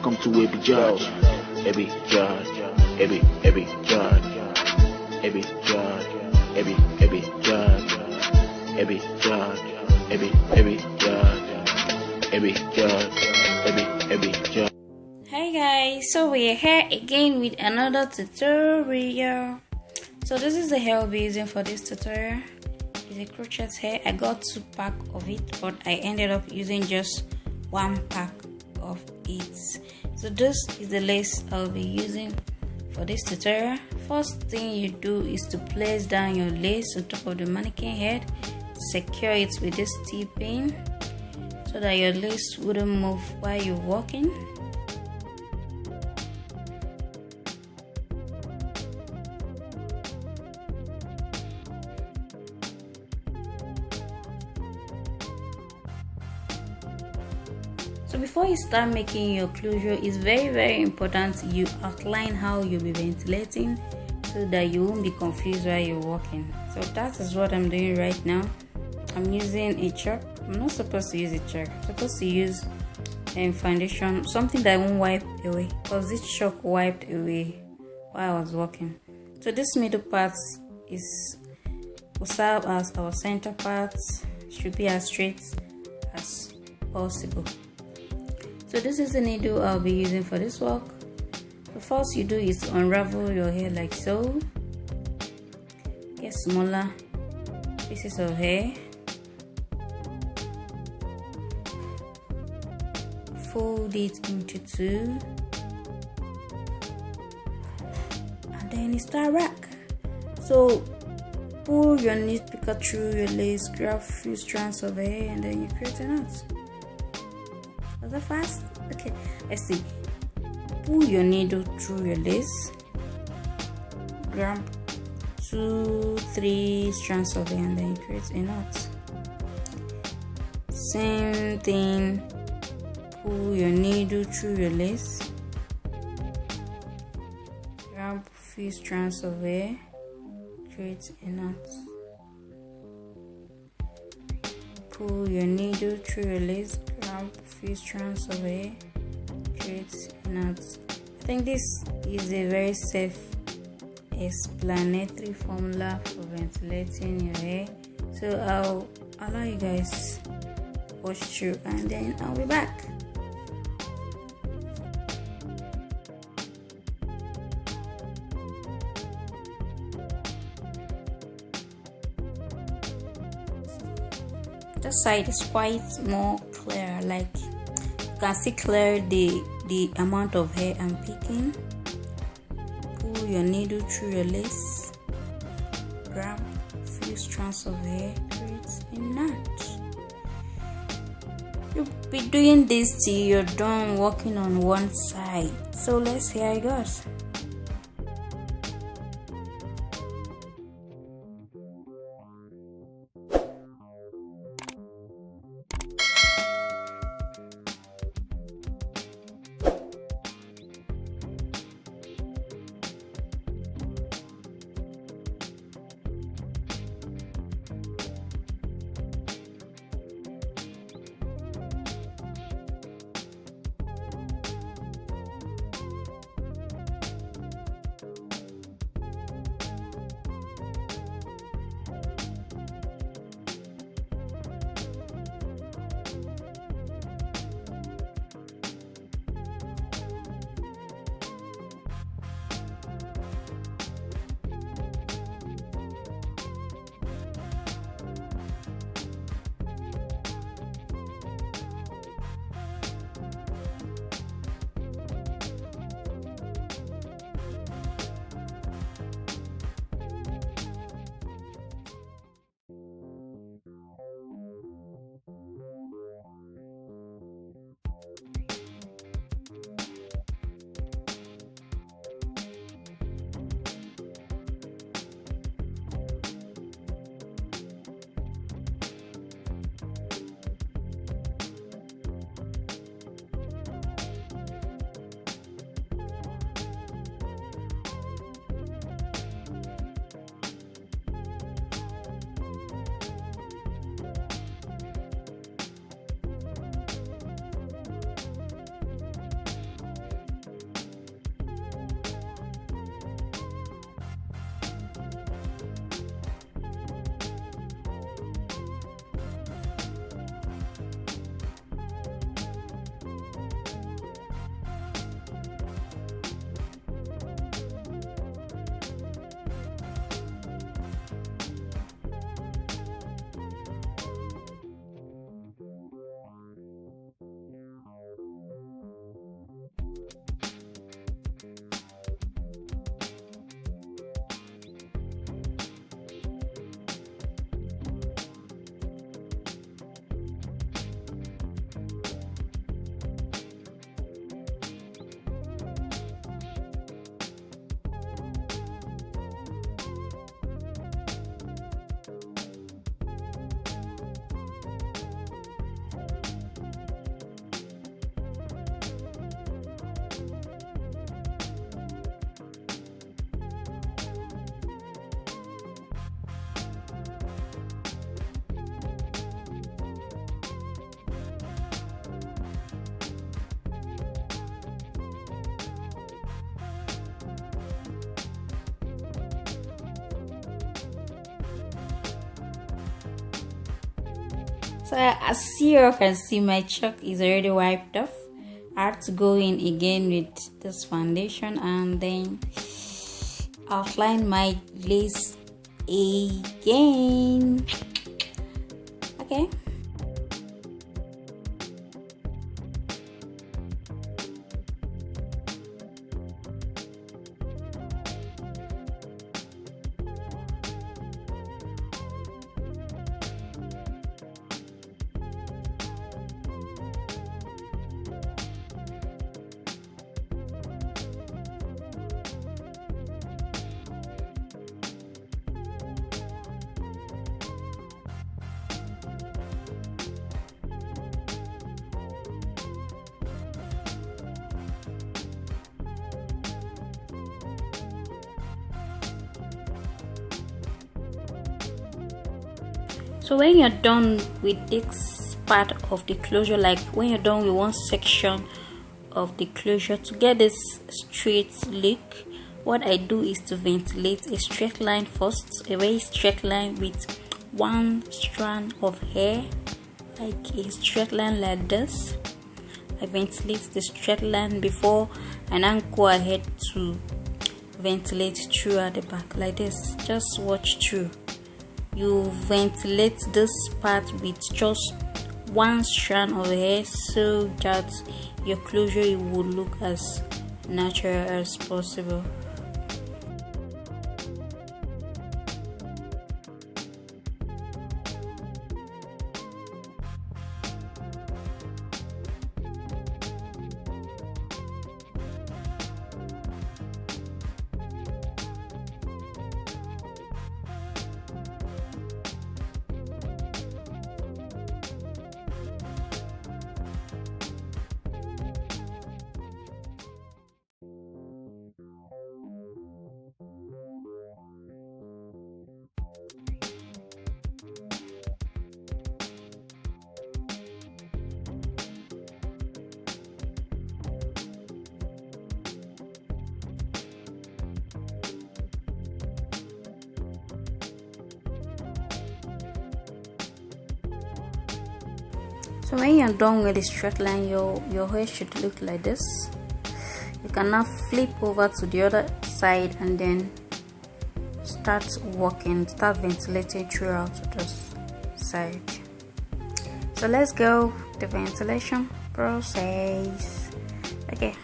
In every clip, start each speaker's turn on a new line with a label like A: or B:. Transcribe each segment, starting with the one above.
A: Welcome to Eby George. Eby George. Eby George. Eby George. Eby George. Eby George. Eby George. Eby George. Eby George.
B: Hi guys, so we're here again with another tutorial. So this is the hair I'll be using for this tutorial. It's a crochet hair. I got 2 packs of it, but I ended up using just 1 pack of it. So this is the lace I'll be using for this tutorial. First thing you do is to place down your lace on top of the mannequin head. Secure it with this T-pin so that your lace wouldn't move while you're walking. So before you start making your closure, it's very important you outline how you'll be ventilating so that you won't be confused while you're walking. So that is what I'm doing right now. I'm using a chalk. I'm not supposed to use a chalk. I'm supposed to use foundation, something that won't wipe away, because this chalk wiped away while I was walking. So this middle part will serve as our center part. Should be as straight as possible. So this is the needle I'll be using for this work. The first you do is to unravel your hair like so. Get smaller pieces of hair. Fold it into 2. And then you start rack. So pull your knit picker through your lace, grab a few strands of hair, and then you create a knot. Was that fast? Okay, let's see. Pull your needle through your lace, grab 2-3 strands of hair, and then you create a knot. Same thing. Pull your needle through your lace, grab a few strands of hair, create a knot. Pull your needle through your lace, grab a few strands of hair, create a knot. I think this is a very safe explanatory formula for ventilating your hair. So I'll allow you guys watch through and then I'll be back. This side is quite more clear, like you can see clear the amount of hair I'm picking. Pull your needle through your lace, grab a few strands of hair, create a knot. You'll be doing this till you're done working on one side. So let's see how it goes. So as you can see, my chalk is already wiped off. I have to go in again with this foundation and then outline my lace again. Okay. So when you're done with this part of the closure, like when you're done with one section of the closure, to get this straight look, what I do is to ventilate a straight line first, a very straight line with one strand of hair, like a straight line like this. I ventilate the straight line before and then go ahead to ventilate through at the back like this. Just watch through. You ventilate this part with just one strand of hair so that your closure will look as natural as possible. So when you're done with the straight line, your hair should look like this. You can now flip over to the other side and then start ventilating throughout this side. So let's go the ventilation process. Okay.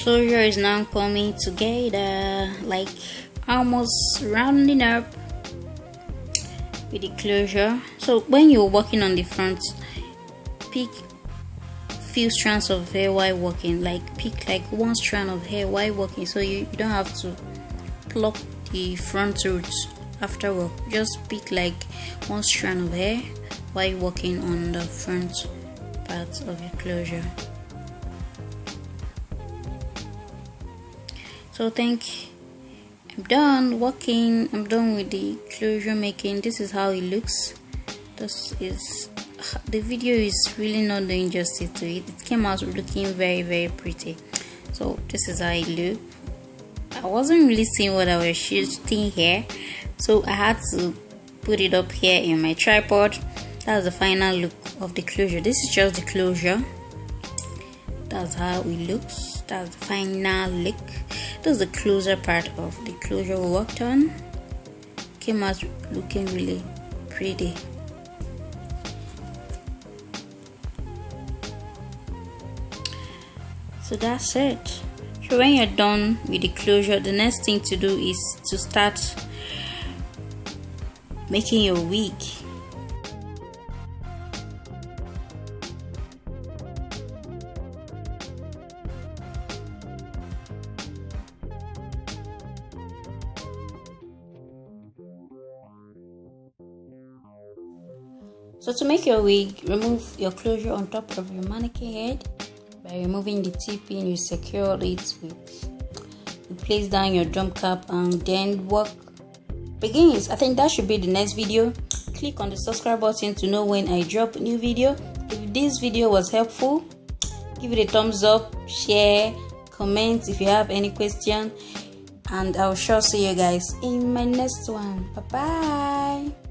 B: closure is now coming together, like almost rounding up with the closure. So when you're working on the front, pick few strands of hair while working, like pick like one strand of hair while working, so you don't have to pluck the front roots after work. Just pick like one strand of hair while working on the front part of your closure. So I'm done working. I'm done with the closure making. This is how it looks. The video is really not doing justice to it. It came out looking very, very pretty. So this is how it looked. I wasn't really seeing what I was shooting here, so I had to put it up here in my tripod. That's the final look of the closure. This is just the closure. That's how it looks. That's the final look. This is the closer part of the closure we worked on. Came out looking really pretty. So that's it. So when you're done with the closure, the next thing to do is to start making your wig. So to make your wig, remove your closure on top of your mannequin head. By removing the T-pin, you secure it you place down your drum cap, and then work begins. I think that should be the next video. Click on the subscribe button to know when I drop a new video. If this video was helpful, give it a thumbs up, share, comment if you have any question, and I'll sure see you guys in my next one. Bye bye.